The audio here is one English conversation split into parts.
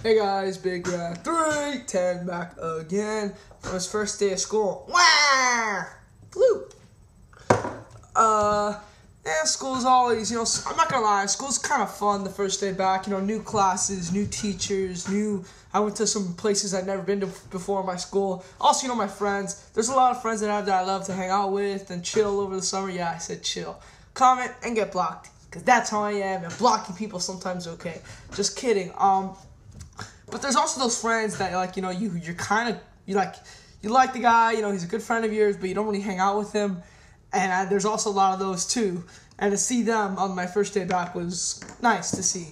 Hey guys, Big Rat 310 back again from his first day of school. Wah! Flute. School's always, I'm not gonna lie, school's kind of fun the first day back. New classes, new teachers, I went to some places I'd never been to before in my school. Also, my friends. There's a lot of friends that I love to hang out with and chill over the summer. Yeah, I said chill. Comment and get blocked, because that's how I am, and blocking people sometimes okay. Just kidding. But there's also those friends that, you like the guy, he's a good friend of yours, but you don't really hang out with him. And there's also a lot of those too. And to see them on my first day back was nice to see.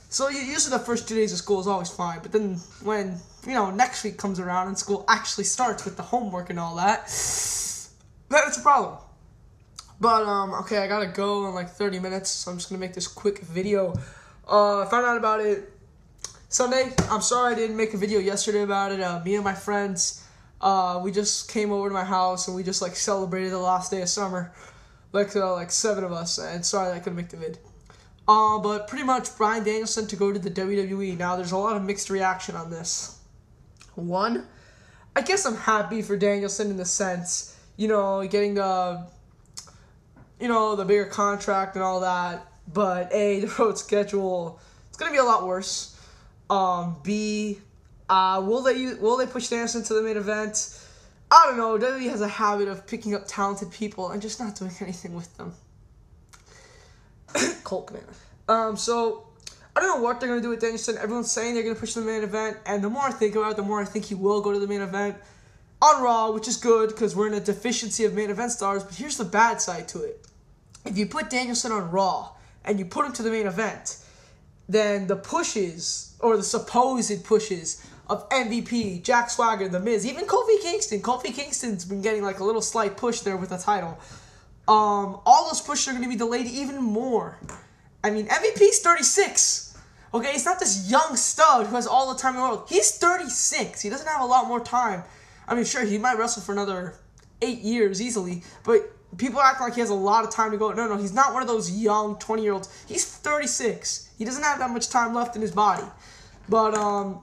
So usually the first 2 days of school is always fine. But then when, next week comes around and school actually starts with the homework and all that, then it's a problem. But, okay, I gotta go in like 30 minutes, so I'm just gonna make this quick video. I found out about it Sunday. I'm sorry I didn't make a video yesterday about it. Me and my friends, we just came over to my house and we just celebrated the last day of summer, like 7 of us. And sorry that I couldn't make the vid. But pretty much Bryan Danielson to go to the WWE. Now there's a lot of mixed reaction on this. One, I guess I'm happy for Danielson in the sense, getting the bigger contract and all that. But A, the road schedule, it's gonna be a lot worse. B, will they push Danielson to the main event? I don't know. WWE has a habit of picking up talented people and just not doing anything with them. Colt man. So I don't know what they're gonna do with Danielson. Everyone's saying they're gonna push to the main event, and the more I think about it, the more I think he will go to the main event on Raw, which is good because we're in a deficiency of main event stars. But here's the bad side to it: if you put Danielson on Raw and you put him to the main event, then the pushes, or the supposed pushes, of MVP, Jack Swagger, The Miz, even Kofi Kingston. Kofi Kingston's been getting a little slight push there with the title. All those pushes are going to be delayed even more. I mean, MVP's 36. Okay, he's not this young stud who has all the time in the world. He's 36. He doesn't have a lot more time. I mean, sure, he might wrestle for another 8 years easily, but people act like he has a lot of time to go. No, he's not one of those young 20-year-olds. He's 36. He doesn't have that much time left in his body. But,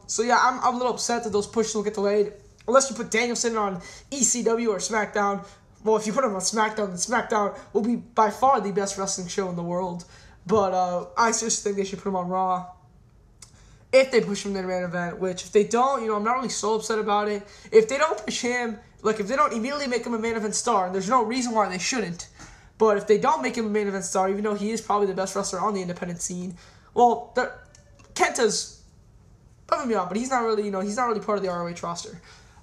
so yeah, I'm a little upset that those pushes will get delayed. Unless you put Danielson on ECW or SmackDown. Well, if you put him on SmackDown, then SmackDown will be by far the best wrestling show in the world. But, I seriously think they should put him on Raw if they push him to the main event. Which, if they don't, I'm not really so upset about it. If they don't push him, if they don't immediately make him a main event star, and there's no reason why they shouldn't, but if they don't make him a main event star, even though he is probably the best wrestler on the independent scene, well, Kenta's above and beyond, but he's not really, he's not really part of the ROH roster.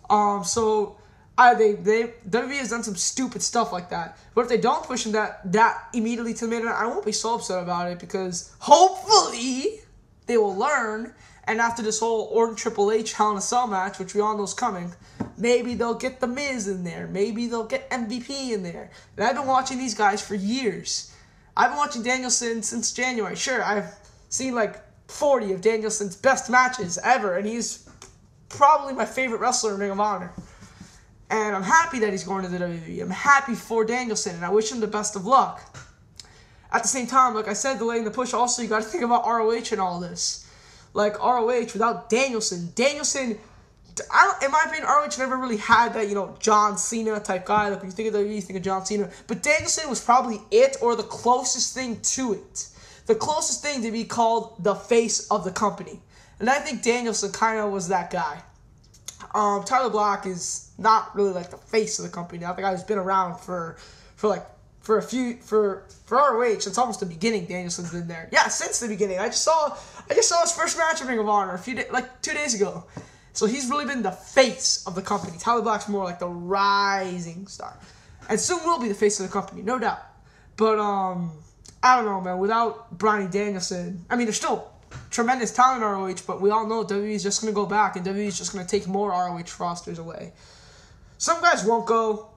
WWE has done some stupid stuff like that. But if they don't push him that immediately to the main event, I won't be so upset about it, because hopefully they will learn. And after this whole Orton Triple H Hell in a Cell match, which we all know is coming, maybe they'll get The Miz in there. Maybe they'll get MVP in there. And I've been watching these guys for years. I've been watching Danielson since January. Sure, I've seen 40 of Danielson's best matches ever, and he's probably my favorite wrestler in Ring of Honor. And I'm happy that he's going to the WWE. I'm happy for Danielson, and I wish him the best of luck. At the same time, like I said, delaying the push, also, you got to think about ROH and all this. ROH without Danielson. In my opinion, ROH never really had that, John Cena type guy. When you think of WWE, you think of John Cena. But Danielson was probably it, or the closest thing to it. The closest thing to be called the face of the company. And I think Danielson kind of was that guy. Tyler Black is not really the face of the company now. The guy who's been around for ROH since almost the beginning. Danielson's been there. Yeah, since the beginning. I just saw his first match in Ring of Honor 2 days ago. So he's really been the face of the company. Tyler Black's more like the rising star, and soon will be the face of the company, no doubt. But I don't know, man. Without Bryan Danielson, I mean, there's still tremendous talent in ROH, but we all know WWE is just going to go back, and WWE is just going to take more ROH rosters away. Some guys won't go,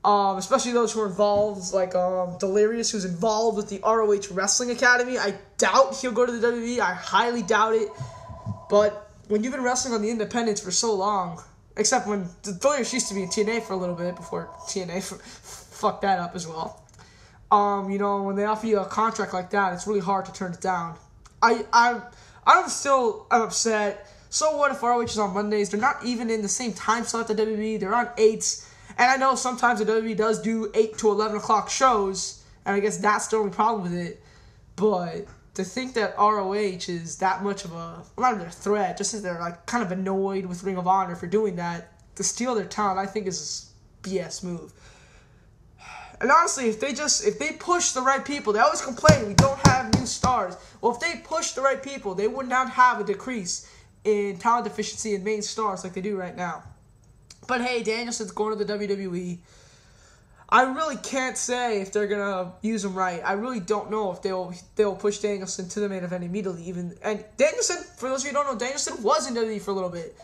especially those who are involved, Delirious, who's involved with the ROH Wrestling Academy. I doubt he'll go to the WWE. I highly doubt it. But when you've been wrestling on the independents for so long, except when Delirious used to be in TNA for a little bit before TNA fucked that up as well. When they offer you a contract like that, it's really hard to turn it down. I'm upset So what if ROH is on Mondays? They're not even in the same time slot at the WWE. They're on 8s. And I know sometimes the WWE does do 8 to 11 o'clock shows, and I guess that's the only problem with it. But to think that ROH is that much of a, not a threat, just as they're like kind of annoyed with Ring of Honor for doing that, to steal their talent, I think is a BS move. And honestly, if they push the right people, they always complain we don't have new stars. Well, if they push the right people, they would not have a decrease in talent deficiency in main stars like they do right now. But hey, Danielson's going to the WWE. I really can't say if they're gonna use him right. I really don't know if they'll push Danielson to the main event immediately. And Danielson, for those of you who don't know, Danielson was in WWE for a little bit.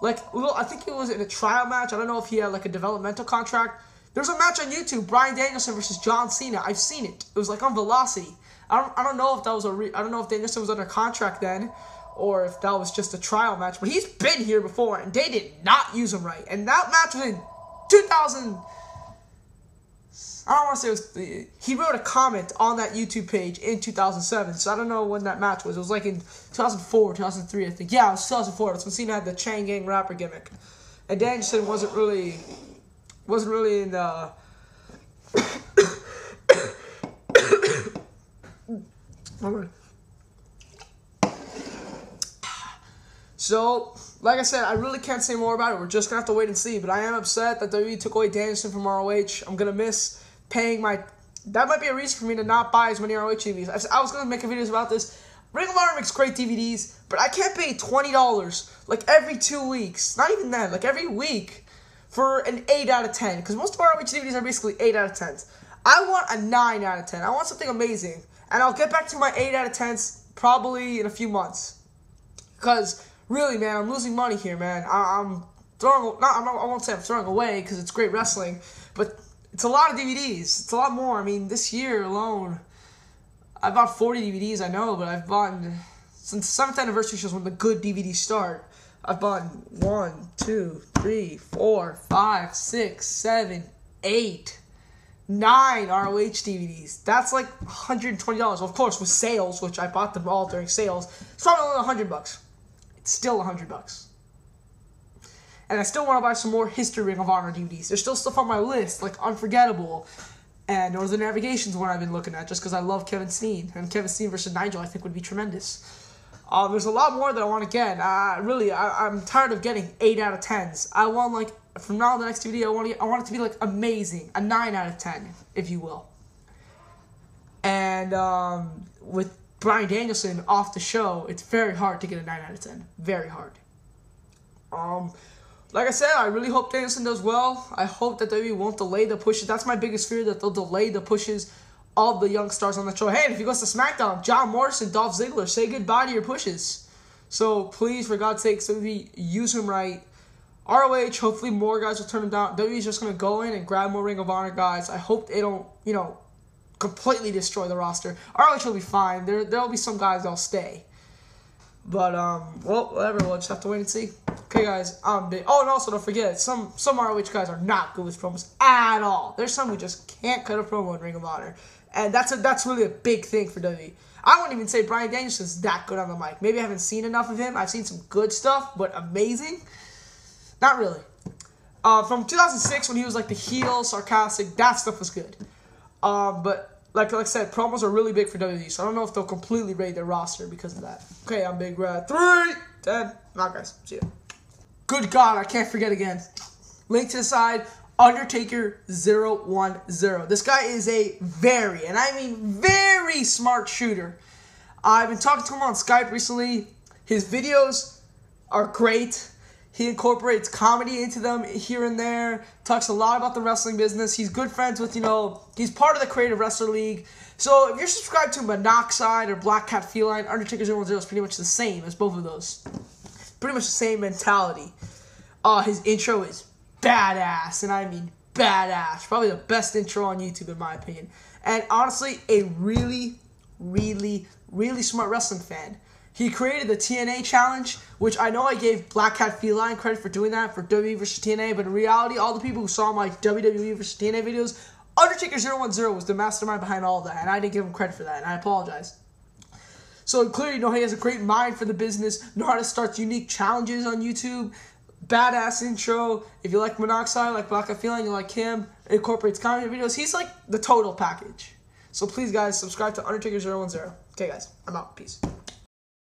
I think he was in a trial match. I don't know if he had like a developmental contract. There's a match on YouTube, Bryan Danielson versus John Cena. I've seen it. It was like on Velocity. I don't know if that was I don't know if Danielson was under contract then, or if that was just a trial match. But he's been here before, and they did not use him right. And that match was in 2000. I don't want to say it was. He wrote a comment on that YouTube page in 2007. So I don't know when that match was. It was like in 2004, 2003, I think. Yeah, it was 2004. That's when Cena had the Chain Gang rapper gimmick, and Danielson wasn't really in the. So, like I said, I really can't say more about it. We're just going to have to wait and see. But I am upset that WWE took away Danielson from ROH. I'm going to miss paying my... That might be a reason for me to not buy as many ROH DVDs. I was going to make videos about this. Ring of Honor makes great DVDs, but I can't pay $20 like every 2 weeks. Not even that, like every week for an 8 out of 10. Because most of ROH DVDs are basically 8 out of 10s. I want a 9 out of 10. I want something amazing. And I'll get back to my 8 out of 10s probably in a few months. Because... really, man, I'm losing money here, man. I'm throwing... I won't say I'm throwing away because it's great wrestling, but it's a lot of DVDs. It's a lot more. I mean, this year alone, I bought 40 DVDs, I know, but I've bought... Since the 7th anniversary shows when the good DVDs start, I've bought 1, 2, 3, 4, 5, 6, 7, 8, 9 ROH DVDs. That's like $120. Well, of course, with sales, which I bought them all during sales, it's probably only $100. Still $100. And I still want to buy some more History Ring of Honor DVDs. There's still stuff on my list, like Unforgettable, and or the Navigation's one I've been looking at, just because I love Kevin Steen. And Kevin Steen versus Nigel, I think, would be tremendous. There's a lot more that I want to get. I'm tired of getting 8 out of 10s. I want, like, from now on the next DVD, I want it to be, like, amazing. A 9 out of 10, if you will. And, with Bryan Danielson off the show, it's very hard to get a 9 out of 10. Very hard. Like I said, I really hope Danielson does well. I hope that WWE won't delay the pushes. That's my biggest fear, that they'll delay the pushes of the young stars on the show. Hey, and if he goes to SmackDown, John Morrison, Dolph Ziggler, say goodbye to your pushes. So please, for God's sake, WWE, use him right. ROH, hopefully more guys will turn him down. WWE's just going to go in and grab more Ring of Honor guys. I hope they don't, completely destroy the roster. ROH will be fine. There'll be some guys that'll stay. But, well, whatever. We'll just have to wait and see. Okay, guys. Oh, and also don't forget, some ROH guys are not good with promos at all. There's some who just can't cut a promo in Ring of Honor. And that's really a big thing for WWE. I wouldn't even say Bryan Danielson's that good on the mic. Maybe I haven't seen enough of him. I've seen some good stuff, but amazing? Not really. From 2006, when he was like the heel, sarcastic, that stuff was good. But like I said, promos are really big for WWE, so I don't know if they'll completely raid their roster because of that. Okay, I'm Big Red. 3, 10. Nah, guys. See ya. Good God, I can't forget again. Link to the side, Undertaker010. This guy is a very, and I mean very smart shooter. I've been talking to him on Skype recently. His videos are great. He incorporates comedy into them here and there. Talks a lot about the wrestling business. He's good friends with, he's part of the Creative Wrestler League. So if you're subscribed to Monoxide or Black Cat Feline, Undertaker010 is pretty much the same as both of those. Pretty much the same mentality. His intro is badass, and I mean badass. Probably the best intro on YouTube in my opinion. And honestly, a really, really, really smart wrestling fan. He created the TNA challenge, which I know I gave Black Cat Feline credit for doing that for WWE vs. TNA, but in reality, all the people who saw my WWE vs. TNA videos, Undertaker010 was the mastermind behind all of that, and I didn't give him credit for that, and I apologize. So clearly, you know, he has a great mind for the business, know how to start unique challenges on YouTube, badass intro. If you like Monoxide, like Black Feeling, you like him, incorporates comedy videos. He's like the total package. So please, guys, subscribe to Undertaker 010. Okay, guys, I'm out. Peace.